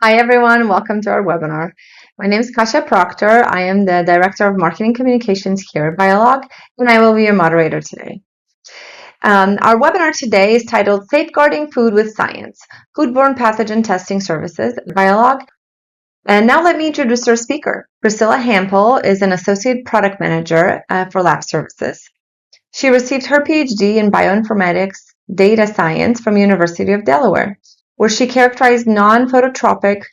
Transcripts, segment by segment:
Hi, everyone. Welcome to our webinar. My name is Kasia Proctor. I am the Director of Marketing Communications here at Biolog, and I will be your moderator today. Our webinar today is titled Safeguarding Food with Science, Foodborne Pathogen Testing Services at Biolog. And now let me introduce our speaker. Priscilla Hampel is an Associate Product Manager for Lab Services. She received her PhD in Bioinformatics Data Science from University of Delaware, where she characterized non-phototropic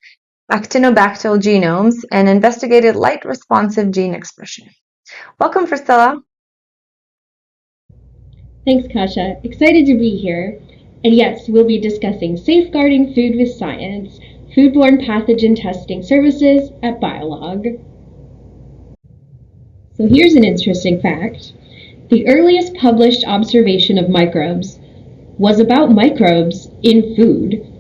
actinobacterial genomes and investigated light-responsive gene expression. Welcome, Priscilla. Thanks, Kasia. Excited to be here. And yes, we'll be discussing safeguarding food with science, foodborne pathogen testing services at Biolog. So here's an interesting fact. The earliest published observation of microbes was about microbes in food.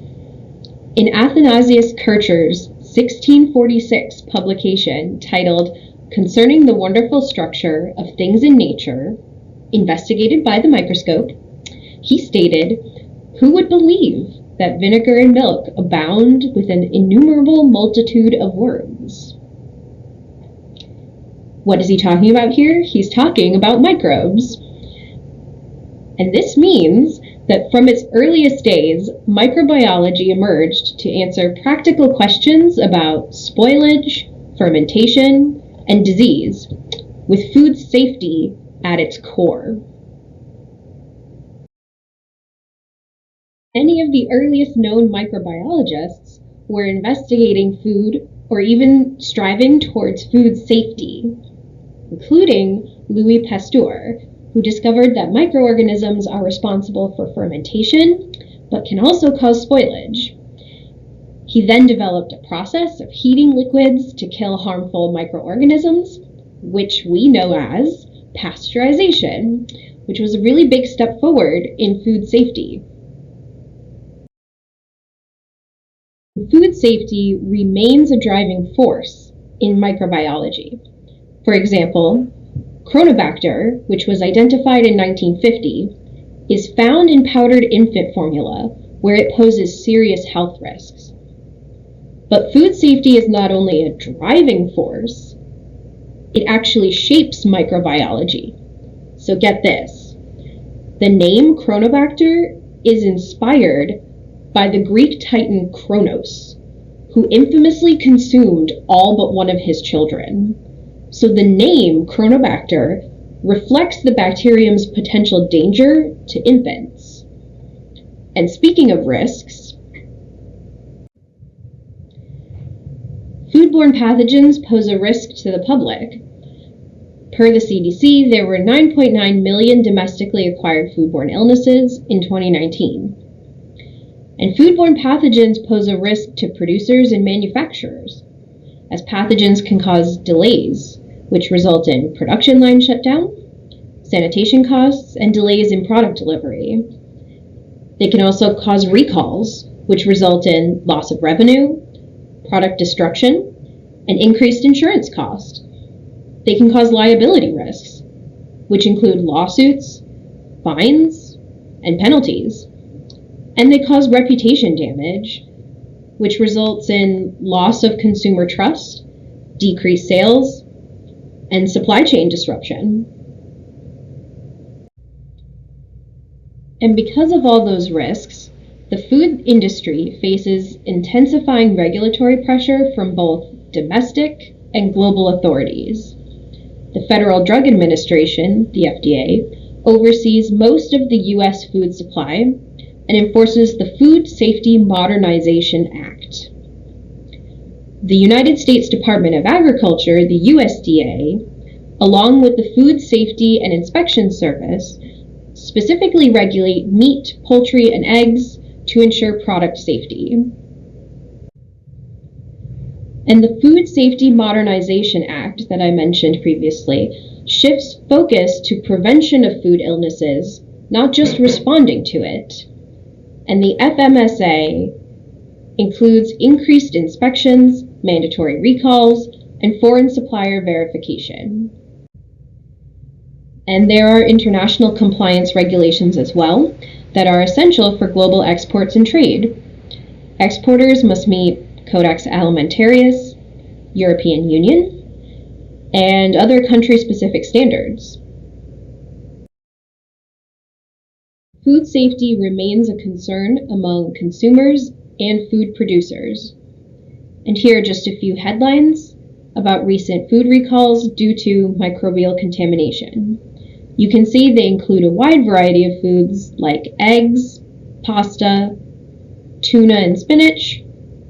In Athanasius Kircher's 1646 publication titled Concerning the Wonderful Structure of Things in Nature, investigated by the microscope, he stated, "Who would believe that vinegar and milk abound with an innumerable multitude of worms?" What is he talking about here? He's talking about microbes. And this means that from its earliest days, microbiology emerged to answer practical questions about spoilage, fermentation, and disease, with food safety at its core. Many of the earliest known microbiologists were investigating food or even striving towards food safety, including Louis Pasteur, who discovered that microorganisms are responsible for fermentation, but can also cause spoilage. He then developed a process of heating liquids to kill harmful microorganisms, which we know as pasteurization, which was a really big step forward in food safety. Food safety remains a driving force in microbiology. For example, Chronobacter, which was identified in 1950, is found in powdered infant formula, where it poses serious health risks. But food safety is not only a driving force, it actually shapes microbiology. So get this. The name Chronobacter is inspired by the Greek titan Kronos, who infamously consumed all but one of his children. So the name Chronobacter reflects the bacterium's potential danger to infants. And speaking of risks, foodborne pathogens pose a risk to the public. Per the CDC, there were 9.9 million domestically acquired foodborne illnesses in 2019. And foodborne pathogens pose a risk to producers and manufacturers, as pathogens can cause delays, which result in production line shutdown, sanitation costs, and delays in product delivery. They can also cause recalls, which result in loss of revenue, product destruction, and increased insurance cost. They can cause liability risks, which include lawsuits, fines, and penalties. And they cause reputation damage, which results in loss of consumer trust, decreased sales, and supply chain disruption. And because of all those risks, the food industry faces intensifying regulatory pressure from both domestic and global authorities. The Federal Drug Administration, the FDA, oversees most of the U.S. food supply and enforces the Food Safety Modernization Act. The United States Department of Agriculture, the USDA, along with the Food Safety and Inspection Service, specifically regulate meat, poultry, and eggs to ensure product safety. And the Food Safety Modernization Act that I mentioned previously shifts focus to prevention of food illnesses, not just responding to it. And the FMSA includes increased inspections, mandatory recalls, and foreign supplier verification. And there are international compliance regulations as well that are essential for global exports and trade. Exporters must meet Codex Alimentarius, European Union, and other country-specific standards. Food safety remains a concern among consumers and food producers. And here are just a few headlines about recent food recalls due to microbial contamination. You can see they include a wide variety of foods like eggs, pasta, tuna and spinach,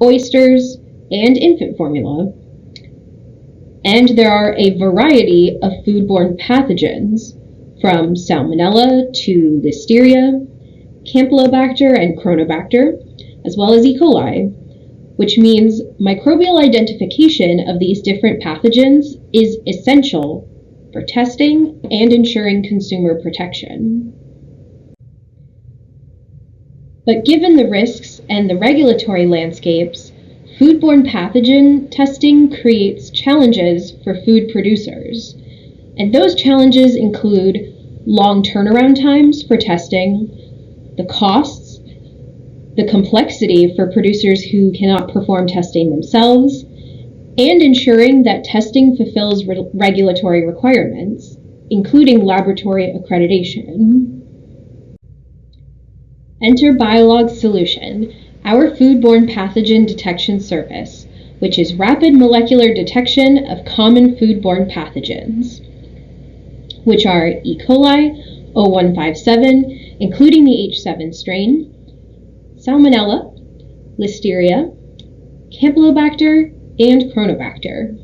oysters, and infant formula. And there are a variety of foodborne pathogens, from Salmonella to Listeria, Campylobacter and Chronobacter, as well as E. coli, which means microbial identification of these different pathogens is essential for testing and ensuring consumer protection. But given the risks and the regulatory landscapes, foodborne pathogen testing creates challenges for food producers. And those challenges include long turnaround times for testing, the costs, the complexity for producers who cannot perform testing themselves, and ensuring that testing fulfills regulatory requirements, including laboratory accreditation. Enter Biolog's solution, our foodborne pathogen detection service, which is rapid molecular detection of common foodborne pathogens, which are E. coli, O157, including the H7 strain, Salmonella, Listeria, Campylobacter, and Chronobacter.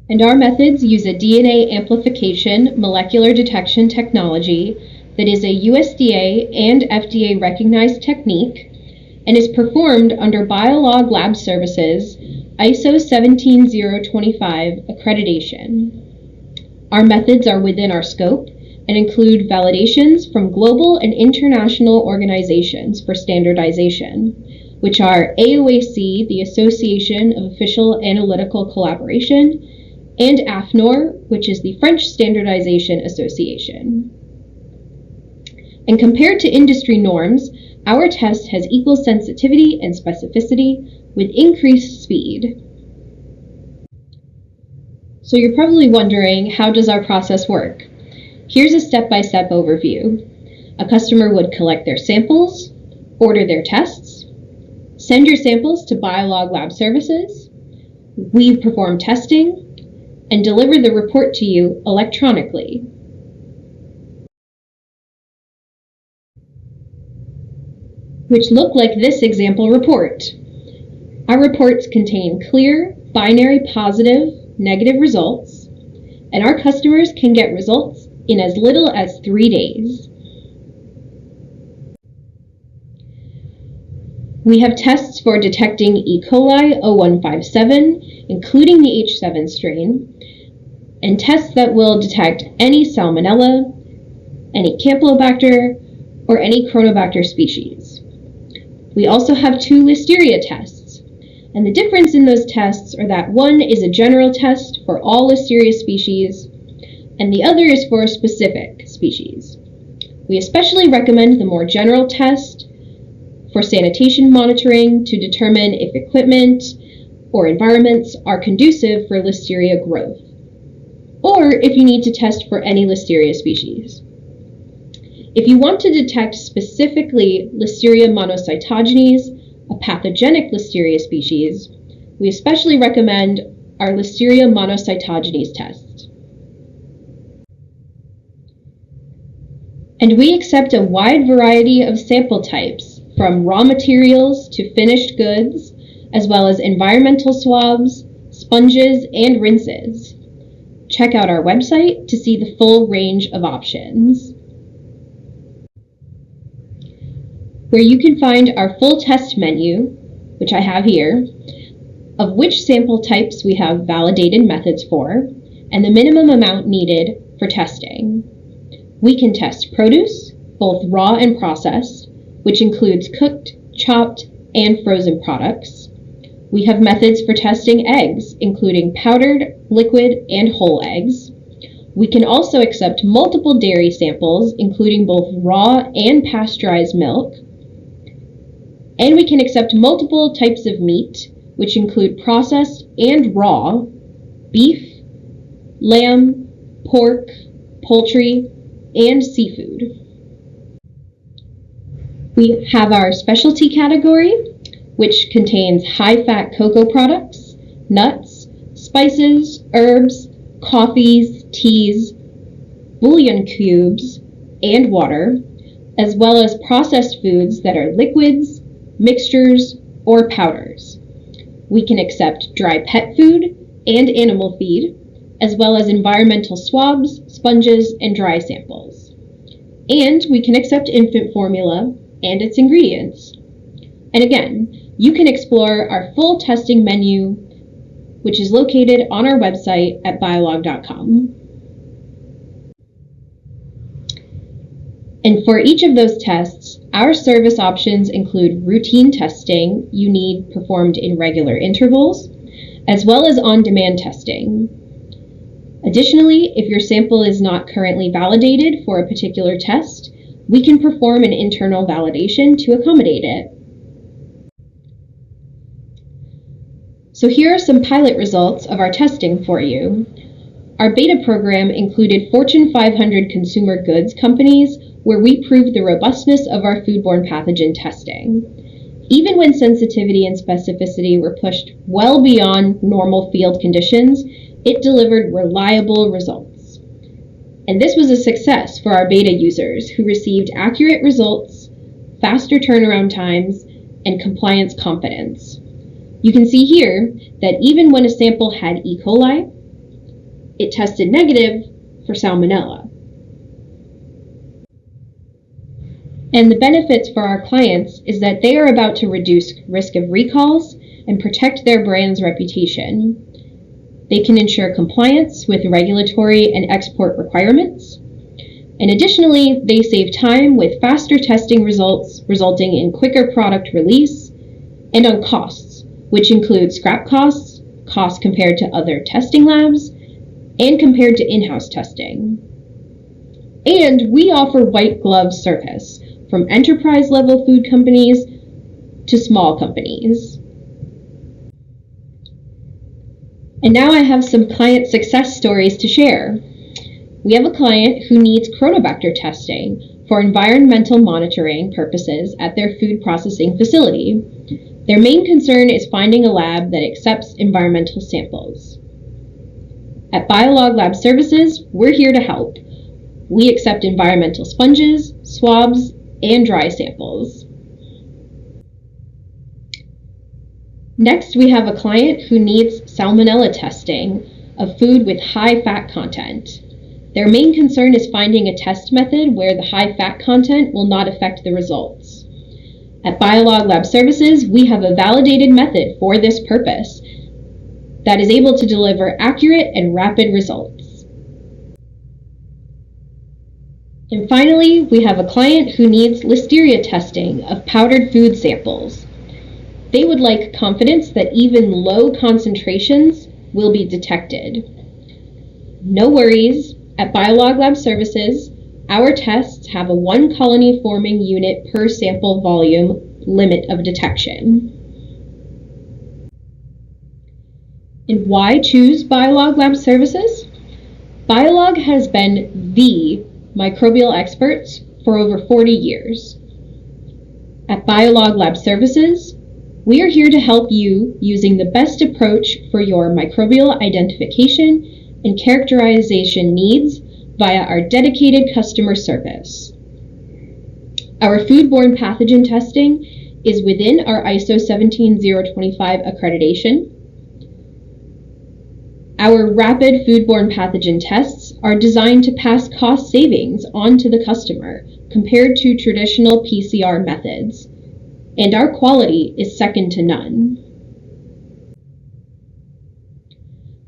And our methods use a DNA amplification molecular detection technology that is a USDA and FDA recognized technique and is performed under Biolog Lab Services ISO 17025 accreditation. Our methods are within our scope and include validations from global and international organizations for standardization, which are AOAC, the Association of Official Analytical Collaboration, and AFNOR, which is the French Standardization Association. And compared to industry norms, our test has equal sensitivity and specificity with increased speed. So you're probably wondering, how does our process work? Here's a step-by-step overview. A customer would collect their samples, order their tests, send your samples to Biolog Lab Services. We perform testing and deliver the report to you electronically. Which look like this example report. Our reports contain clear, binary positive, negative results, and our customers can get results in as little as 3 days. We have tests for detecting E. coli O157, including the H7 strain, and tests that will detect any Salmonella, any Campylobacter, or any Chronobacter species. We also have 2 Listeria tests, and the difference in those tests are that one is a general test for all Listeria species, and the other is for a specific species. We especially recommend the more general test for sanitation monitoring to determine if equipment or environments are conducive for Listeria growth, or if you need to test for any Listeria species. If you want to detect specifically Listeria monocytogenes, a pathogenic Listeria species, we especially recommend our Listeria monocytogenes test. And we accept a wide variety of sample types, from raw materials to finished goods, as well as environmental swabs, sponges, and rinses. Check out our website to see the full range of options, where you can find our full test menu, which I have here, of which sample types we have validated methods for, and the minimum amount needed for testing. We can test produce, both raw and processed, which includes cooked, chopped, and frozen products. We have methods for testing eggs, including powdered, liquid, and whole eggs. We can also accept multiple dairy samples, including both raw and pasteurized milk. And we can accept multiple types of meat, which include processed and raw, beef, lamb, pork, poultry, and seafood. We have our specialty category, which contains high-fat cocoa products, nuts, spices, herbs, coffees, teas, bouillon cubes, and water, as well as processed foods that are liquids, mixtures, or powders. We can accept dry pet food and animal feed, as well as environmental swabs, sponges, and dry samples. And we can accept infant formula and its ingredients. And again, you can explore our full testing menu, which is located on our website at biolog.com. And for each of those tests, our service options include routine testing you need performed in regular intervals, as well as on-demand testing. Additionally, if your sample is not currently validated for a particular test, we can perform an internal validation to accommodate it. So here are some pilot results of our testing for you. Our beta program included Fortune 500 consumer goods companies where we proved the robustness of our foodborne pathogen testing. Even when sensitivity and specificity were pushed well beyond normal field conditions, it delivered reliable results. And this was a success for our beta users who received accurate results, faster turnaround times, and compliance confidence. You can see here that even when a sample had E. coli, it tested negative for Salmonella. And the benefits for our clients is that they are about to reduce risk of recalls and protect their brand's reputation. They can ensure compliance with regulatory and export requirements. And additionally, they save time with faster testing results, resulting in quicker product release, and on costs, which include scrap costs, costs compared to other testing labs, and compared to in-house testing. And we offer white glove service from enterprise-level food companies to small companies. And now I have some client success stories to share. We have a client who needs chronobacter testing for environmental monitoring purposes at their food processing facility. Their main concern is finding a lab that accepts environmental samples. At Biolog Lab Services, we're here to help. We accept environmental sponges, swabs, and dry samples. Next, we have a client who needs Salmonella testing of food with high fat content. Their main concern is finding a test method where the high fat content will not affect the results. At Biolog Lab Services, we have a validated method for this purpose that is able to deliver accurate and rapid results. And finally, we have a client who needs Listeria testing of powdered food samples. They would like confidence that even low concentrations will be detected. No worries, at Biolog Lab Services, our tests have a 1 colony forming unit per sample volume limit of detection. And why choose Biolog Lab Services? Biolog has been the microbial experts for over 40 years. At Biolog Lab Services, we are here to help you using the best approach for your microbial identification and characterization needs via our dedicated customer service. Our foodborne pathogen testing is within our ISO 17025 accreditation. Our rapid foodborne pathogen tests are designed to pass cost savings on to the customer compared to traditional PCR methods, and our quality is second to none.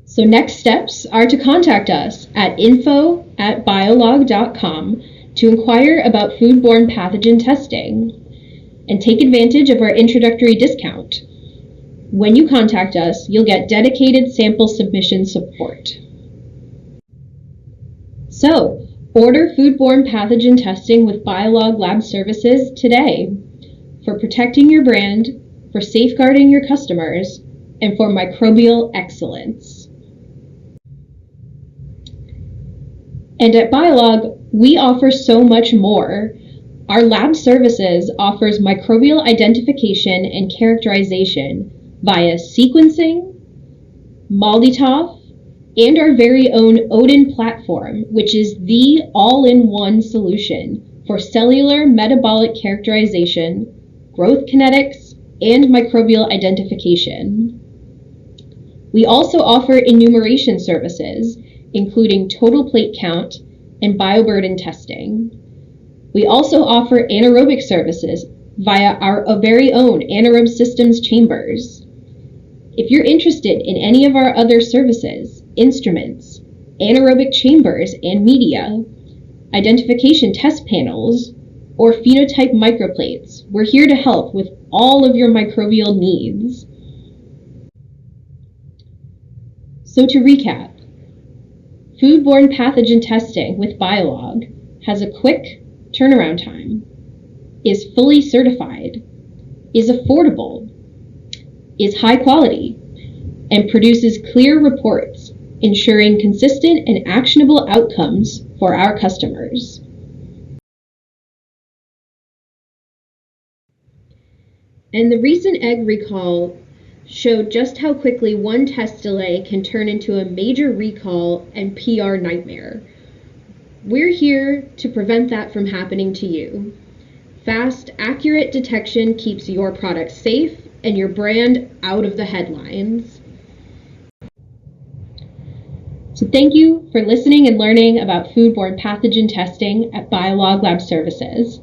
So next steps are to contact us at info@biolog.com to inquire about foodborne pathogen testing and take advantage of our introductory discount. When you contact us, you'll get dedicated sample submission support. So, order foodborne pathogen testing with Biolog Lab Services today. for protecting your brand, for safeguarding your customers, and for microbial excellence. And at Biolog, we offer so much more. Our lab services offers microbial identification and characterization via sequencing, MALDI-TOF, and our very own Odin platform, which is the all-in-one solution for cellular metabolic characterization, growth kinetics, and microbial identification. We also offer enumeration services, including total plate count and bioburden testing. We also offer anaerobic services via our very own anaerobe systems chambers. If you're interested in any of our other services, instruments, anaerobic chambers and media, identification test panels, or phenotype microplates, we're here to help with all of your microbial needs. So to recap, foodborne pathogen testing with Biolog has a quick turnaround time, is fully certified, is affordable, is high quality, and produces clear reports, ensuring consistent and actionable outcomes for our customers. And the recent egg recall showed just how quickly one test delay can turn into a major recall and PR nightmare. We're here to prevent that from happening to you. Fast, accurate detection keeps your product safe and your brand out of the headlines. So thank you for listening and learning about foodborne pathogen testing at Biolog Lab Services.